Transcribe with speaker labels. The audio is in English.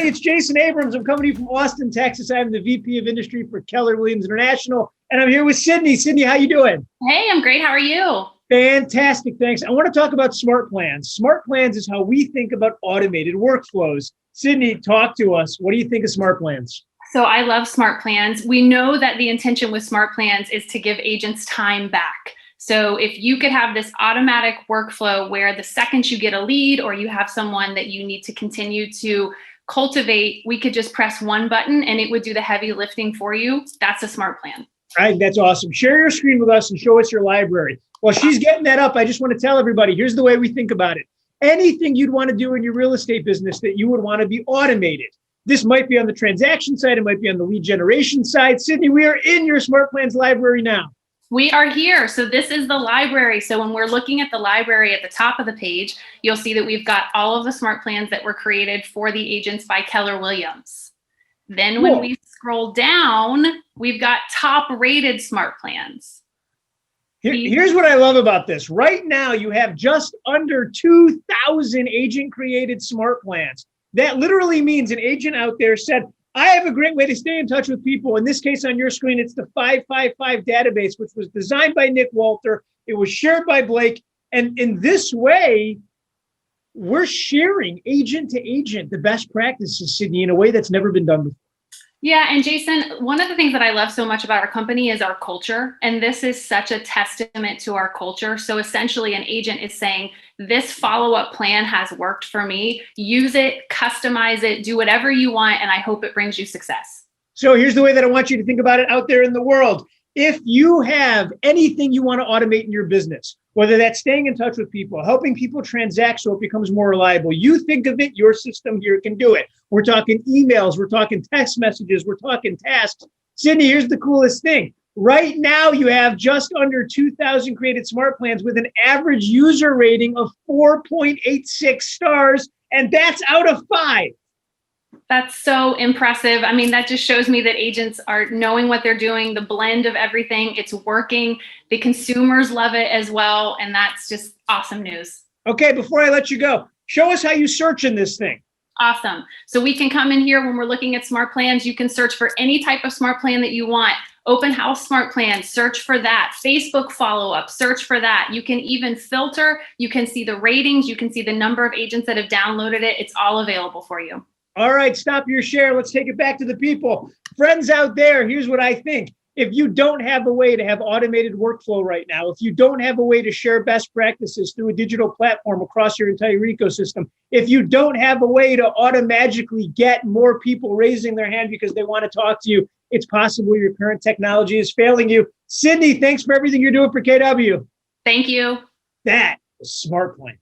Speaker 1: everybody. It's Jason Abrams. I'm coming to you from Austin, Texas. I'm the VP of Industry for Keller Williams International, and I'm here with Sydney. Sydney, how you doing?
Speaker 2: Hey, I'm great. How are you?
Speaker 1: Fantastic, thanks. I want to talk about SmartPlans. SmartPlans is how we think about automated workflows. Sydney, talk to us. What do you think of SmartPlans?
Speaker 2: So I love SmartPlans. We know that the intention with SmartPlans is to give agents time back. So if you could have this automatic workflow where the second you get a lead or you have someone that you need to continue to cultivate, we could just press one button and it would do the heavy lifting for you. That's a SmartPlan.
Speaker 1: I think that's awesome. Share your screen with us and show us your library. While she's getting that up, I just want to tell everybody, here's the way we think about it. Anything you'd want to do in your real estate business that you would want to be automated. This might be on the transaction side. It might be on the lead generation side. Sydney, we are in your SmartPlans library now.
Speaker 2: We are here. So this is the library. So when we're looking at the library at the top of the page, you'll see that we've got all of the SmartPlans that were created for the agents by Keller Williams. Then when we scroll down, we've got top rated SmartPlans.
Speaker 1: Here's what I love about this. Right now, you have just under 2,000 agent-created SmartPlans. That literally means an agent out there said, I have a great way to stay in touch with people. In this case, on your screen, it's the 555 database, which was designed by Nick Walter. It was shared by Blake. And in this way, we're sharing agent to agent the best practices, Sydney, in a way that's never been done before.
Speaker 2: Yeah. And Jason, one of the things that I love so much about our company is our culture. And this is such a testament to our culture. So essentially an agent is saying, this follow-up plan has worked for me. Use it, customize it, do whatever you want. And I hope it brings you success.
Speaker 1: So here's the way that I want you to think about it out there in the world. If you have anything you want to automate in your business, whether that's staying in touch with people, helping people transact so it becomes more reliable, you think of it, your system here can do it. We're talking emails, we're talking text messages, we're talking tasks. Sydney, here's the coolest thing. Right now, you have just under 2,000 created SmartPlans with an average user rating of 4.86 stars, and that's out of 5.
Speaker 2: That's so impressive. I mean, that just shows me that agents are knowing what they're doing, the blend of everything. It's working. The consumers love it as well. And that's just awesome news.
Speaker 1: Okay, before I let you go, show us how you search in this thing.
Speaker 2: Awesome. So we can come in here when we're looking at SmartPlans. You can search for any type of SmartPlan that you want. Open house SmartPlan, search for that. Facebook follow-up, search for that. You can even filter. You can see the ratings. You can see the number of agents that have downloaded it. It's all available for you.
Speaker 1: All right, stop your share. Let's take it back to the people. Friends out there, here's what I think. If you don't have a way to have automated workflow right now, if you don't have a way to share best practices through a digital platform across your entire ecosystem, if you don't have a way to automatically get more people raising their hand because they want to talk to you, it's possible your current technology is failing you. Sydney, thanks for everything you're doing for KW.
Speaker 2: Thank you.
Speaker 1: That was SmartPlan.